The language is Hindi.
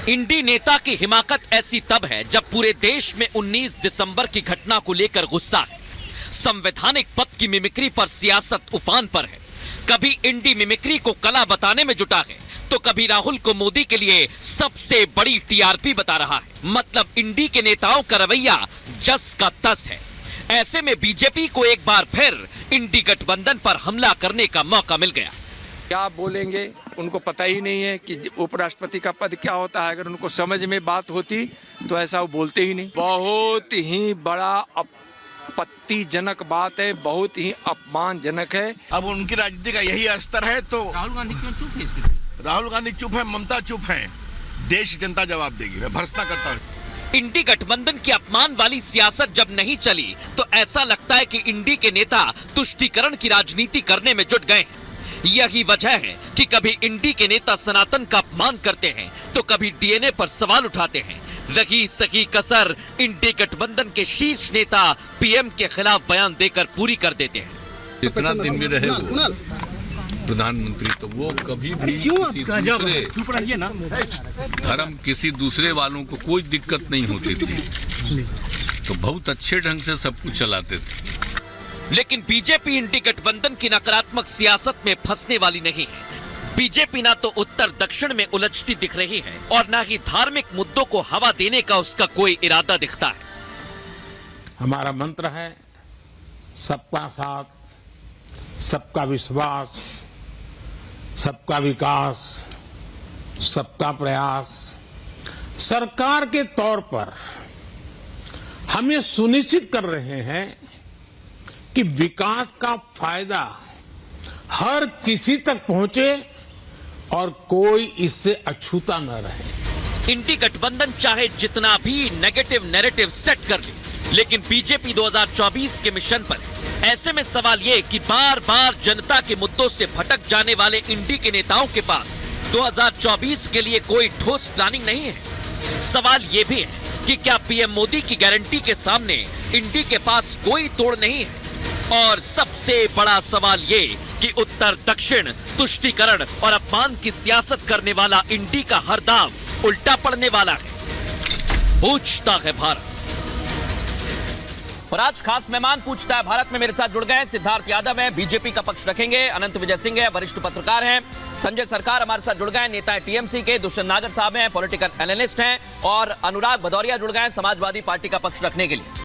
इंडी नेता की हिमाकत ऐसी तब है जब पूरे देश में 19 दिसंबर की घटना को लेकर गुस्सा है। संवैधानिक पद की मिमिक्री पर सियासत उफान पर है। कभी इंडी मिमिक्री को कला बताने में जुटा है तो कभी राहुल को मोदी के लिए सबसे बड़ी टीआरपी बता रहा है। मतलब इंडी के नेताओं का रवैया जस का तस है। ऐसे में बीजेपी को एक बार फिर इंडी गठबंधन पर हमला करने का मौका मिल गया। क्या बोलेंगे उनको पता ही नहीं है कि उपराष्ट्रपति का पद क्या होता है। अगर उनको समझ में बात होती तो ऐसा वो बोलते ही नहीं। बहुत ही बड़ा आपत्तिजनक बात है, बहुत ही अपमानजनक है। अब उनकी राजनीति का यही स्तर है तो राहुल गांधी क्यों चुप है इस पर? राहुल गांधी चुप है, ममता चुप है, देश जनता जवाब देगी। मैं भर्त्सना करता हूँ। इंडी गठबंधन की अपमान वाली सियासत जब नहीं चली तो ऐसा लगता है कि इंडी के नेता तुष्टीकरण की राजनीति करने में जुट गए हैं। यही वजह है कि कभी इंडी के नेता सनातन का अपमान करते हैं तो कभी डीएनए पर सवाल उठाते हैं। रही सही कसर इंडी गठबंधन के शीर्ष नेता पीएम के खिलाफ बयान देकर पूरी कर देते हैं। जितना दिन में रहे वो प्रधानमंत्री तो वो कभी भी किसी दूसरे धर्म किसी दूसरे वालों को कोई दिक्कत नहीं होती थी, तो बहुत अच्छे ढंग से सब कुछ चलाते थे। लेकिन बीजेपी इंडी गठबंधन की नकारात्मक सियासत में फंसने वाली नहीं है। बीजेपी ना तो उत्तर दक्षिण में उलझती दिख रही है और ना ही धार्मिक मुद्दों को हवा देने का उसका कोई इरादा दिखता है। हमारा मंत्र है सबका साथ, सबका विश्वास, सबका विकास, सबका प्रयास। सरकार के तौर पर हम ये सुनिश्चित कर रहे हैं कि विकास का फायदा हर किसी तक पहुंचे और कोई इससे अछूता न रहे। इंडी गठबंधन चाहे जितना भी नेगेटिव नैरेटिव सेट कर ले, लेकिन बीजेपी 2024 के मिशन पर है। ऐसे में सवाल ये कि बार बार जनता के मुद्दों से भटक जाने वाले इंडी के नेताओं के पास 2024 के लिए कोई ठोस प्लानिंग नहीं है। सवाल ये भी है कि क्या पीएम मोदी की गारंटी के सामने इंडी के पास कोई तोड़ नहीं है। और सबसे बड़ा सवाल ये कि उत्तर दक्षिण तुष्टीकरण और अपमान की सियासत करने वाला इंडी का हर दांव उल्टा पड़ने वाला है। पूछता है भारत। और आज खास मेहमान पूछता है भारत में मेरे साथ जुड़ गए सिद्धार्थ यादव हैं, बीजेपी का पक्ष रखेंगे। अनंत विजय सिंह है, वरिष्ठ पत्रकार हैं। संजय सरकार हमारे साथ जुड़ गए, नेता है टीएमसी के। दुष्यंत नागर साहब हैं, पॉलिटिकल एनालिस्ट हैं। और अनुराग भदौरिया जुड़ गए समाजवादी पार्टी का पक्ष रखने के लिए।